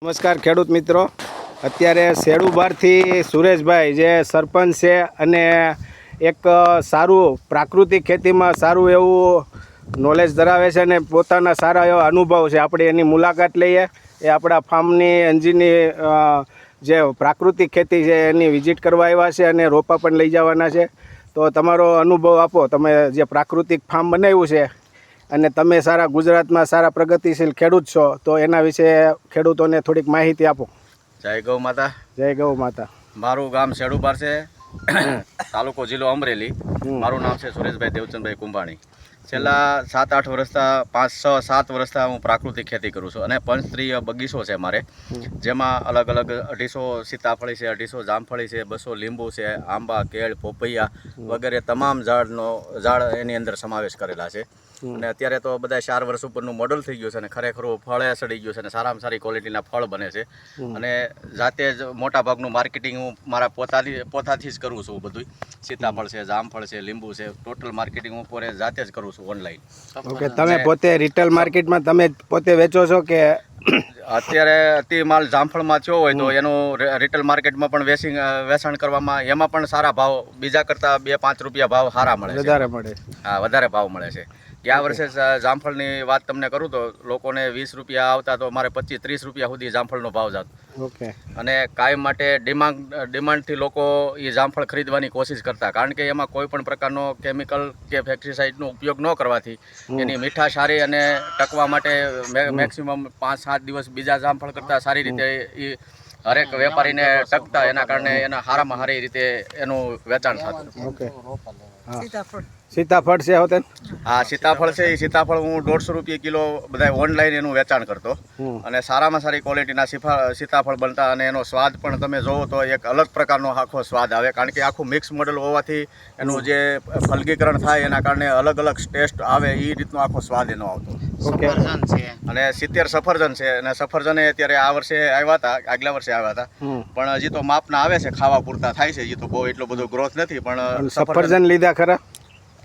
નમસ્કાર ખેડૂત મિત્રો, અત્યારે સેડુબારથી સુરેશભાઈ જે સરપંચ છે અને એક સારું પ્રાકૃતિક ખેતીમાં સારું એવું નોલેજ ધરાવે છે અને પોતાના સારા એવા અનુભવ છે. આપણે એની મુલાકાત લઈએ. એ આપણા ફાર્મની અંજીરની જે પ્રાકૃતિક ખેતી છે એની વિઝિટ કરવા આવ્યા છે અને રોપા પણ લઈ જવાના છે. તો તમારો અનુભવ આપો, તમે જે પ્રાકૃતિક ફાર્મ બનાવ્યું છે અને તમે સારા ગુજરાતમાં સારા પ્રગતિશીલ ખેડૂત છો, તો એના વિશે ખેડૂતોને થોડીક માહિતી આપો. જય ગૌ માતા. જય ગૌ માતા. મારું ગામ સેડુબાર છે, તાલુકો જિલ્લો અમરેલી. મારું નામ છે સુરેશભાઈ દેવચંદભાઈ કુંભાણી. છેલ્લા 7-8 વર્ષથી 5-6-7 વર્ષથી હું પ્રાકૃતિક ખેતી કરું છું અને પંચસ્ત્રીય બગીચો છે મારે, જેમાં અલગ અલગ 250 સીતાફળી છે, 250 જામફળી છે, 200 લીંબુ છે, આંબા, કેળ, પોપૈયા વગેરે તમામ ઝાડ એની અંદર સમાવેશ કરેલા છે. અને અત્યારે તો બધા 4 વર્ષ ઉપરનું મોડલ થઈ ગયું છે અને ખરેખર ફળે સડી ગયું છે અને સારામાં સારી ક્વોલિટીના ફળ બને છે. અને જાતે જ મોટા ભાગનું માર્કેટિંગ હું મારા પોતાથી જ કરું છું. બધું સીતાફળ છે, જામફળ છે, લીંબુ છે, ટોટલ માર્કેટિંગ હું પોતે જાતે જ કરું છું ઓનલાઈન. ઓકે, તમે પોતે રિટેલ માર્કેટમાં તમે પોતે વેચો છો કે? અત્યારે અતિ માલ જામફળમાં થયો હોય તો એનું રિટેલ માર્કેટમાં પણ વેચાણ કરવામાં એમાં પણ સારા ભાવ, બીજા કરતાં 2-5 રૂપિયા ભાવ સારા મળે છે. વધારે મળે? હા, વધારે ભાવ મળે છે. ગયા વર્ષે જામફળની વાત તમને કરું તો લોકોને 20 રૂપિયા આવતા તો મારે 25-30 રૂપિયા સુધી જામફળનો ભાવ જતો. ઓકે. અને કાયમ માટે ડિમાન્ડથી લોકો એ જામફળ ખરીદવાની કોશિશ કરતા, કારણ કે એમાં કોઈ પણ પ્રકારનો કેમિકલ કે પેસ્ટિસાઇડનો ઉપયોગ ન કરવાથી એની મીઠા સારી અને ટકવા માટે મેક્સિમમ 5-7 દિવસ બીજા જામફળ કરતાં સારી રીતે એ હરેક વેપારીને ટકતા, એના કારણે એના સારામાં સારી રીતે એનું વેચાણ થતું. ઓકે. સીતાફળ છે હોતે? હા, સીતાફળ છે. એ સીતાફળ હું 150 રૂપિયા કિલો બધા ઓનલાઈન એનું વેચાણ કરતો અને સારામાં સારી ક્વોલિટીના સીતાફળ બનતા અને એનો સ્વાદ પણ તમે જોવો તો એક અલગ પ્રકારનો આખો સ્વાદ આવે, કારણ કે આખું મિક્સ મોડલ હોવાથી એનું જે ફલગીકરણ થાય એના કારણે અલગ અલગ ટેસ્ટ આવે, એ રીતનો આખો સ્વાદ એનો આવતો. ઓકે. અને 70 સફરજન છે અને સફરજન અત્યારે આ વર્ષે આવ્યા હતા, આગલા વર્ષે આવ્યા હતા, પણ હજી તો માપના આવે છે, ખાવા પૂરતા થાય છે. હજી તો બહુ એટલો બધો ગ્રોથ નથી, પણ સફરજન લીધા ખરા?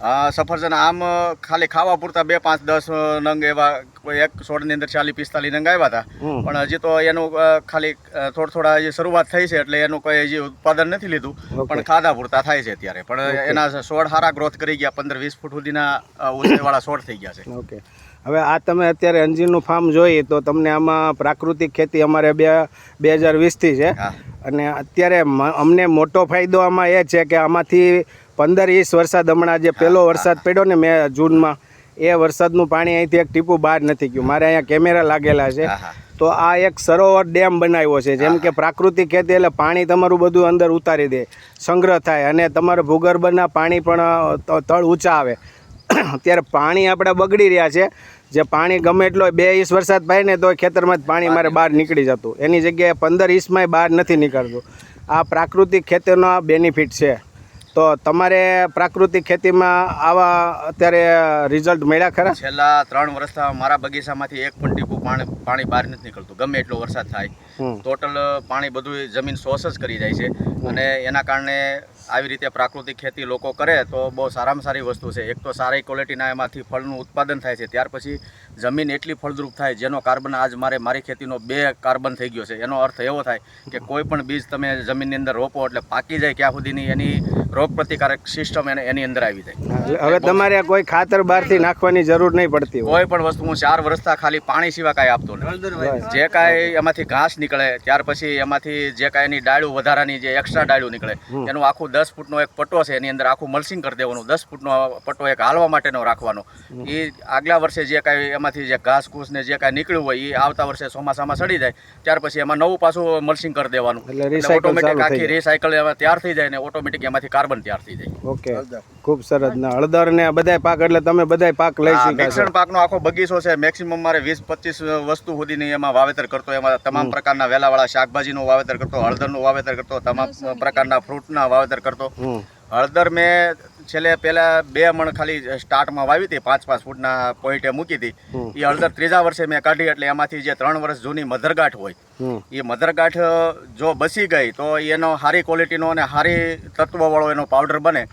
હા, સફરજન આમ ખાલી ખાવા પૂરતા 2-5-10 નંગ એવા કોઈ એક છોડની અંદર 40-45 નંગ આવ્યા હતા, પણ હજી તો એનું ખાલી થોડા હજી શરૂઆત થઈ છે, એટલે એનું કોઈ હજી ઉત્પાદન નથી લીધું, પણ ખાધા પૂરતા થાય છે અત્યારે. પણ એના છોડ સારા ગ્રોથ કરી ગયા, 15-20 ફૂટ સુધીના ઊંચાઈવાળા છોડ થઈ ગયા છે. ઓકે. હવે આ તમે અત્યારે અંજીરનું ફાર્મ જોઈએ તો તમને આમાં પ્રાકૃતિક ખેતી અમારે 2020થી છે અને અત્યારે અમને મોટો ફાયદો આમાં એ છે કે આમાંથી 15-20 વરસાદ, હમણાં જે પહેલો વરસાદ પડ્યો ને મેં જૂનમાં, એ વરસાદનું પાણી અહીંથી એક ટીપું બહાર નથી ગયું. મારે અહીંયા કેમેરા લાગેલા છે. તો આ એક સરોવર ડેમ બનાવ્યો છે. જેમ કે પ્રાકૃતિક ખેતી એટલે પાણી તમારું બધું અંદર ઉતારી દે, સંગ્રહ થાય અને તમારા ભૂગર્ભના પાણી પણ તળ ઊંચા આવે. અત્યારે પાણી આપણે બગડી રહ્યા છે. જે પાણી ગમે એટલો 2 ઇંચ વરસાદ પાય ને તો ખેતરમાં જ પાણી મારે બહાર નીકળી જતું, એની જગ્યાએ 15 ઇંચમાંય બહાર નથી નીકળતું. આ પ્રાકૃતિક ખેતીનો બેનિફિટ છે. તો તમારે પ્રાકૃતિક ખેતીમાં આવા અત્યારે રિઝલ્ટ મળ્યા ખરા? છેલ્લા 3 વર્ષથી મારા બગીચામાંથી એક પણ ટીપું પાણી બહાર નથી નીકળતું. ગમે એટલો વરસાદ થાય, ટોટલ પાણી બધું જમીન શોષ જ કરી જાય છે. અને એના કારણે આવી રીતે પ્રાકૃતિક ખેતી લોકો કરે તો બહુ સારામાં સારી વસ્તુ છે. એક તો સારી ક્વોલિટીના એમાંથી ફળનું ઉત્પાદન થાય છે, ત્યાર પછી જમીન એટલી ફળદ્રુપ થાય, જેનો કાર્બન આજ મારી ખેતીનો 2 કાર્બન થઈ ગયો છે. એનો અર્થ એવો થાય કે કોઈ પણ બીજ તમે જમીનની અંદર રોપો એટલે પાકી જાય ક્યાં સુધીની એની રોગ પ્રતિકારક સિસ્ટમ એની અંદર આવી જાય. હવે તમારે કોઈ ખાતર બહારથી નાખવાની જરૂર નહીં પડતી. કોઈ પણ વસ્તુ હું 4 વર્ષથી ખાલી પાણી સિવાય કાંઈ આપતો નથી. જે કાંઈ એમાંથી ઘાસ નીકળે, ત્યાર પછી એમાંથી જે કાંઈ એની ડાળું વધારાની જે એક્સ્ટ્રા ડાળું નીકળે, એનું આખું 10 ફૂટનો એક પટ્ટો છે, એની અંદર આખું મલ્સિંગ કરી દેવાનું. 10 ફૂટનો પટ્ટો એક હાલવા માટેનો રાખવાનો. એ આગલા વર્ષે જે કાંઈ એમાંથી જે ઘાસ ઘૂસ ને જે કાંઈ નીકળ્યું હોય એ આવતા વર્ષે ચોમાસામાં સડી જાય, ત્યાર પછી એમાં નવું પાછું મલ્સિંગ કરી દેવાનું. એટલે ઓટોમેટિક આખી રિસાયકલ એમાં તૈયાર થઈ જાય ને ઓટોમેટિક એમાંથી કાર્બન તૈયાર થઈ જાય. ઓકે, ખૂબ સરસ. ને હળદર ને બધાય પાક, એટલે તમે બધાય પાક લઈ શકો. મિક્સર પાકનો આખો બગીચો છે. મેક્સિમમ મારે 20-25 વસ્તુ સુધીની એમાં વાવેતર કરતો. એમાં તમામ પ્રકારના વેલાવાળા શાકભાજીનું વાવેતર કરતો, હળદરનું વાવેતર કરતો, તમામ પ્રકારના ફ્રૂટના વાવેતર કરતો. હળદર મેં પહેલાં 2 મણ ખાલી સ્ટાર્ટમાં વાવી હતી, 5-5 ફૂટના પોઈન્ટે મૂકી હતી. એ હળદર 3જા વર્ષે મેં કાઢી, એટલે એમાંથી જે 3 વર્ષ જૂની મધરગાંઠ હોય, એ મધરગાંઠ જો બસી ગઈ તો એનો સારી ક્વોલિટીનો અને સારી તત્વવાળો એનો પાવડર બને.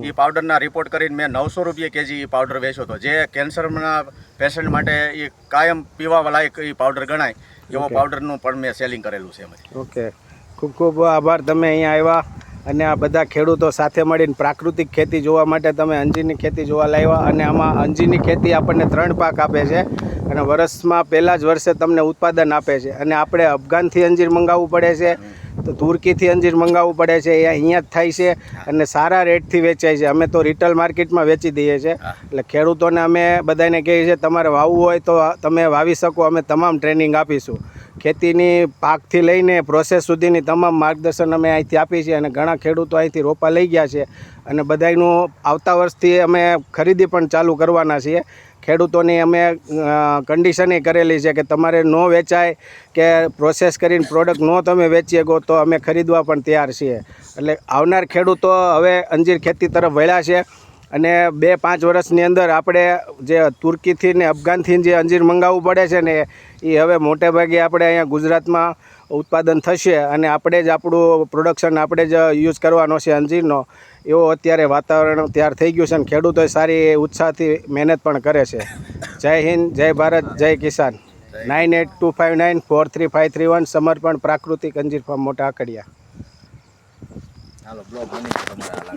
એ પાવડરના રિપોર્ટ કરીને મેં 900 રૂપિયા કેજી એ પાવડર વેચ્યો હતો, જે કેન્સરના પેશન્ટ માટે એ કાયમ પીવા લાયક એ પાવડર ગણાય એવો પાવડરનું પણ મેં સેલિંગ કરેલું છે એમાંથી. ઓકે, ખૂબ ખૂબ આભાર તમે અહીંયા આવ્યા અને આ બધા ખેડૂતો સાથે મળીને પ્રાકૃતિક ખેતી જોવા માટે તમે અંજીરની ખેતી જોવા લાવ્યા. અને આમાં અંજીરની ખેતી આપણને 3 પાક આપે છે અને વર્ષમાં પહેલાં જ વર્ષે તમને ઉત્પાદન આપે છે. અને આપણે અફઘાનથી અંજીર મંગાવવું પડે છે, તો તુર્કીથી અંજીર મંગાવવું પડે છે, એ અહીંયા જ થાય છે અને સારા રેટથી વેચાય છે. અમે તો રિટેલ માર્કેટમાં વેચી દઈએ છીએ. એટલે ખેડૂતોને અમે બધાને કહીએ છીએ તમારે વાવવું હોય તો તમે વાવી શકો, અમે તમામ ટ્રેનિંગ આપીશું. ખેતીની પાકથી લઈને પ્રોસેસ સુધીની તમામ માર્ગદર્શન અમે અહીંથી આપીએ છીએ. અને ઘણા ખેડૂતો અહીંથી રોપા લઈ ગયા છે અને બધાનું આવતા વર્ષથી અમે ખરીદી પણ ચાલુ કરવાના છીએ. ખેડૂતોની અમે કન્ડિશને કરેલી છે કે તમારે ન વેચાય કે પ્રોસેસ કરીને પ્રોડક્ટ ન તમે વેચી શકો તો અમે ખરીદવા પણ તૈયાર છીએ. એટલે આવનાર ખેડૂતો હવે અંજીર ખેતી તરફ વળ્યા છે અને 2-5 વર્ષની અંદર આપણે જે તુર્કીથી ને અફઘાનથી જે અંજીર મંગાવવું પડે છે ને એ હવે મોટે ભાગે આપણે અહીંયા ગુજરાતમાં ઉત્પાદન થશે અને આપણે જ આપણું પ્રોડક્શન આપણે જ યુઝ કરવાનો છે અંજીરનો. એવો અત્યારે વાતાવરણ તૈયાર થઈ ગયું છે અને ખેડૂતો સારી ઉત્સાહથી મહેનત પણ કરે છે. જય હિન્દ, જય ભારત, જય કિસાન. 9825943531 સમર્પણ પ્રાકૃતિક અંજીર ફાર્મ મોટા આકડિયા. હાલો બ્લોગ બની તમારા